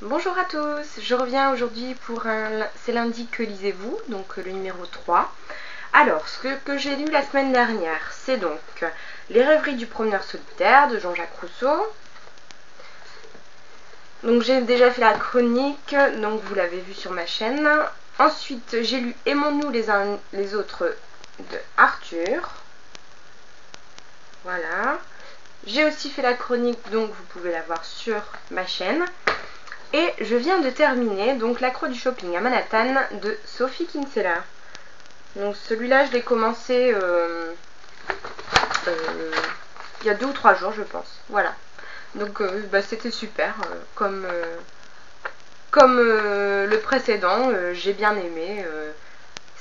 Bonjour à tous, je reviens aujourd'hui pour c'est lundi que lisez-vous, donc le numéro 3. Alors, ce que j'ai lu la semaine dernière, c'est donc Les rêveries du promeneur solitaire de Jean-Jacques Rousseau. Donc j'ai déjà fait la chronique, donc vous l'avez vu sur ma chaîne. Ensuite, j'ai lu Aimons-nous les uns les autres de Arthur. Voilà. J'ai aussi fait la chronique, donc vous pouvez la voir sur ma chaîne. Et je viens de terminer donc l'accro du shopping à Manhattan de Sophie Kinsella. Donc celui-là je l'ai commencé il y a 2 ou 3 jours je pense. Voilà. Donc c'était super. Comme le précédent, j'ai bien aimé.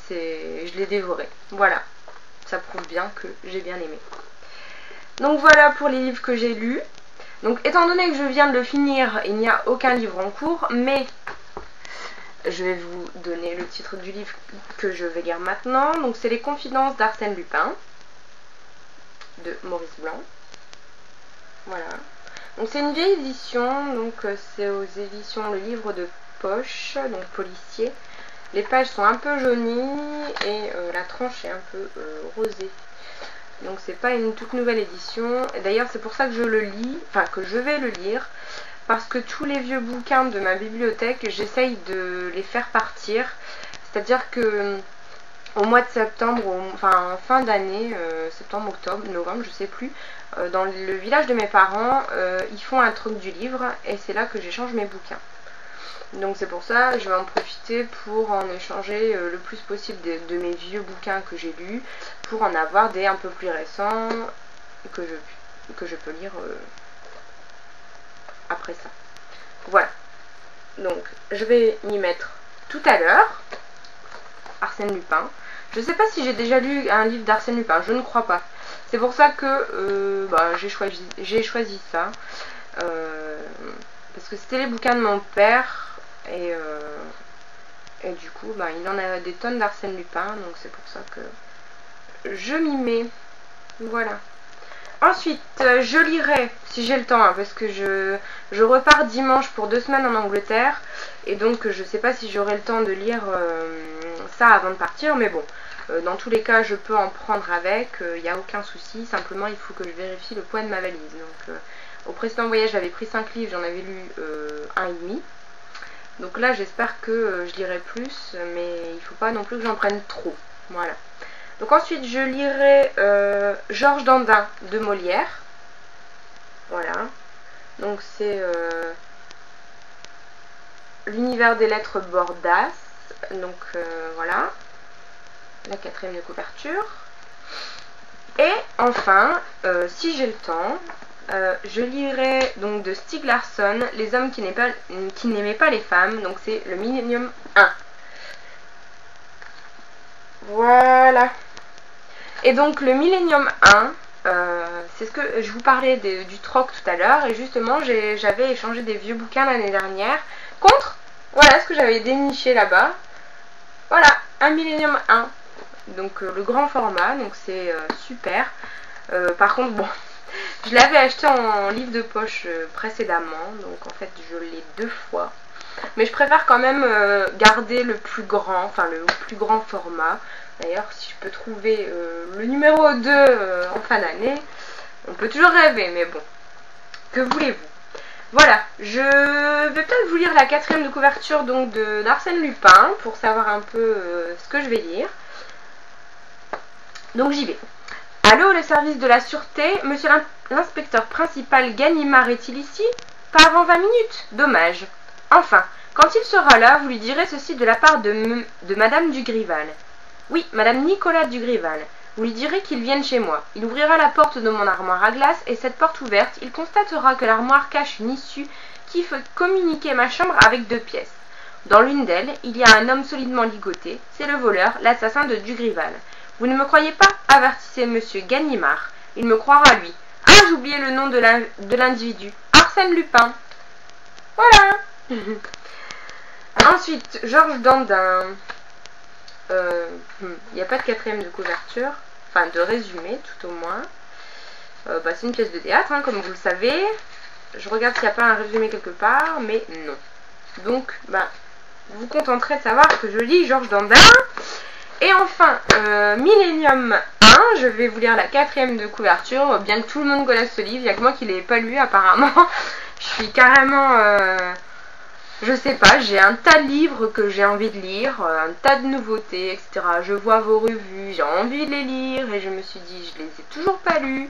Je l'ai dévoré. Voilà. Ça prouve bien que j'ai bien aimé. Donc voilà pour les livres que j'ai lus. Donc étant donné que je viens de le finir, il n'y a aucun livre en cours, mais je vais vous donner le titre du livre que je vais lire maintenant. Donc c'est Les Confidences d'Arsène Lupin de Maurice Blanc. Voilà. Donc c'est une vieille édition, donc c'est aux éditions Le Livre de Poche, donc policier. Les pages sont un peu jaunies et la tranche est un peu rosée. Donc c'est pas une toute nouvelle édition. D'ailleurs c'est pour ça que je le lis, enfin que je vais le lire. Parce que tous les vieux bouquins de ma bibliothèque, j'essaye de les faire partir. C'est-à-dire que au mois de septembre, enfin en fin d'année, septembre, octobre, novembre, je sais plus, dans le village de mes parents, ils font un truc du livre et c'est là que j'échange mes bouquins. Donc c'est pour ça, je vais en profiter pour en échanger le plus possible de mes vieux bouquins que j'ai lus, pour en avoir des un peu plus récents que je peux lire après ça. Voilà. Donc je vais m'y mettre tout à l'heure. Arsène Lupin. Je ne sais pas si j'ai déjà lu un livre d'Arsène Lupin, je ne crois pas. C'est pour ça que j'ai choisi ça. Parce que c'était les bouquins de mon père. Et du coup, il en a des tonnes d'Arsène Lupin, donc c'est pour ça que je m'y mets. Voilà. Ensuite, je lirai, si j'ai le temps, hein, parce que je repars dimanche pour 2 semaines en Angleterre. Et donc, je sais pas si j'aurai le temps de lire ça avant de partir, mais bon. Dans tous les cas, je peux en prendre avec, il n'y a aucun souci. Simplement, il faut que je vérifie le poids de ma valise. Donc, au précédent voyage, j'avais pris 5 livres, j'en avais lu 1,5. Donc là j'espère que je lirai plus, mais il ne faut pas non plus que j'en prenne trop. Voilà. Donc ensuite je lirai Georges Dandin de Molière. Voilà. Donc c'est l'univers des lettres Bordas. Donc voilà. La 4e de couverture. Et enfin, si j'ai le temps, je lirai donc de Stieg Larsson Les hommes qui n'aimaient pas les femmes. Donc c'est le Millennium 1. Voilà. Et donc le Millennium 1, c'est ce que je vous parlais du troc tout à l'heure. Et justement j'avais échangé des vieux bouquins l'année dernière contre, voilà ce que j'avais déniché là-bas. Voilà, un Millennium 1. Donc le grand format, donc c'est super. Par contre bon, je l'avais acheté en livre de poche précédemment, donc en fait je l'ai 2 fois. Mais je préfère quand même garder le plus grand, enfin le plus grand format. D'ailleurs si je peux trouver le numéro 2 en fin d'année, on peut toujours rêver, mais bon, que voulez-vous. Voilà, je vais peut-être vous lire la 4e de couverture donc d'Arsène Lupin pour savoir un peu ce que je vais lire. Donc j'y vais. Allô, le service de la sûreté, monsieur l'inspecteur principal Ganimard est-il ici? Pas avant 20 minutes, dommage. Enfin, quand il sera là, vous lui direz ceci de la part de madame Dugrival. Oui, madame Nicolas Dugrival. Vous lui direz qu'il vienne chez moi. Il ouvrira la porte de mon armoire à glace et cette porte ouverte, il constatera que l'armoire cache une issue qui fait communiquer ma chambre avec 2 pièces. Dans l'une d'elles, il y a un homme solidement ligoté. C'est le voleur, l'assassin de Dugrival. Vous ne me croyez pas? Avertissez monsieur Ganimard. Il me croira, lui. Ah, j'ai oublié le nom de l'individu. Arsène Lupin. Voilà. Ensuite, Georges Dandin. Il n'y a pas de 4e de couverture. Enfin, de résumé, tout au moins. C'est une pièce de théâtre, hein, comme vous le savez. Je regarde s'il n'y a pas un résumé quelque part, mais non. Donc, bah, vous vous contenterez de savoir que je lis Georges Dandin. Et enfin, Millennium 1, je vais vous lire la 4e de couverture, bien que tout le monde connaisse ce livre, il n'y a que moi qui ne l'ai pas lu apparemment. Je suis carrément, je sais pas, j'ai un tas de livres que j'ai envie de lire, un tas de nouveautés, etc. Je vois vos revues, j'ai envie de les lire, et je me suis dit, je les ai toujours pas lus,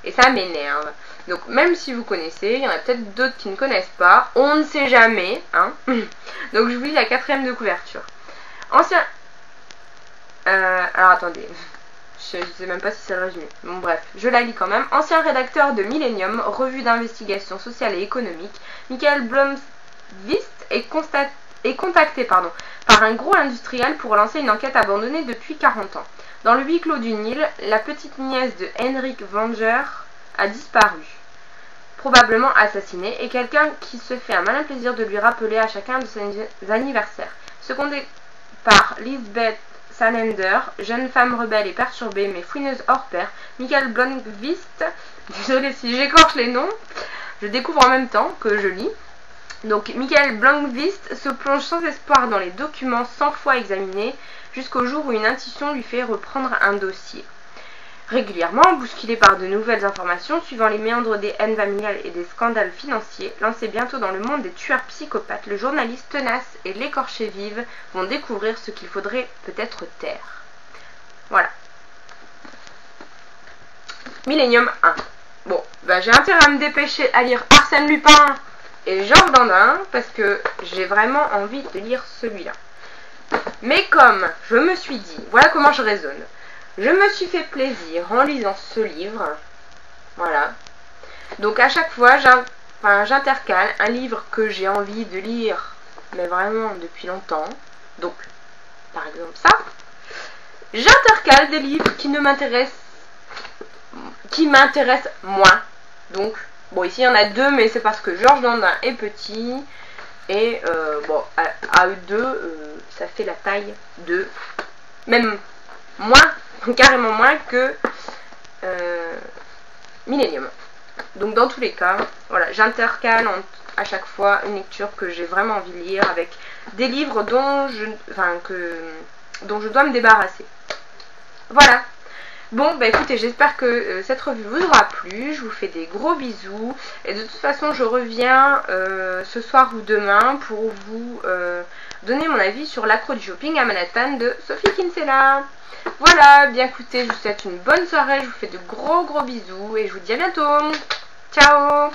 et ça m'énerve. Donc même si vous connaissez, il y en a peut-être d'autres qui ne connaissent pas, on ne sait jamais, hein. Donc je vous lis la 4e de couverture. Ancien... alors attendez, je sais même pas si c'est le résumé. Bon bref, je la lis quand même. Ancien rédacteur de Millennium, revue d'investigation sociale et économique, Michael Blomqvist est contacté par un gros industriel pour lancer une enquête abandonnée depuis 40 ans. Dans le huis clos d'une île, la petite nièce de Henrik Wanger a disparu, probablement assassinée, et quelqu'un qui se fait un malin plaisir de lui rappeler à chacun de ses anniversaires. Secondé par Lisbeth Salander, jeune femme rebelle et perturbée mais fouineuse hors pair, Michael Blomqvist, désolée si j'écorche les noms, je découvre en même temps que je lis. Donc Michael Blomqvist se plonge sans espoir dans les documents 100 fois examinés jusqu'au jour où une intuition lui fait reprendre un dossier. Régulièrement, bousculé par de nouvelles informations, suivant les méandres des haines familiales et des scandales financiers, lancé bientôt dans le monde des tueurs psychopathes, le journaliste tenace et l'écorché vive vont découvrir ce qu'il faudrait peut-être taire. Voilà. Millennium 1. Bon, bah j'ai intérêt à me dépêcher à lire Arsène Lupin et Georges Dandin, parce que j'ai vraiment envie de lire celui-là. Mais comme je me suis dit, voilà comment je raisonne. Je me suis fait plaisir en lisant ce livre. Voilà. Donc à chaque fois, j'intercale un livre que j'ai envie de lire, mais vraiment depuis longtemps. Donc, par exemple ça. J'intercale des livres qui m'intéressent moins. Donc, bon, ici il y en a 2, mais c'est parce que Georges Dandin est petit. Et bon, à eux deux, ça fait la taille de... Même moins, carrément moins que Millennium. Donc dans tous les cas, voilà, j'intercale à chaque fois une lecture que j'ai vraiment envie de lire avec des livres dont je dois me débarrasser. Voilà. Bon, bah écoutez, j'espère que cette revue vous aura plu. Je vous fais des gros bisous. Et de toute façon, je reviens ce soir ou demain pour vous donner mon avis sur l'accro du shopping à Manhattan de Sophie Kinsella. Voilà, bien écoutez, je vous souhaite une bonne soirée. Je vous fais de gros bisous et je vous dis à bientôt. Ciao!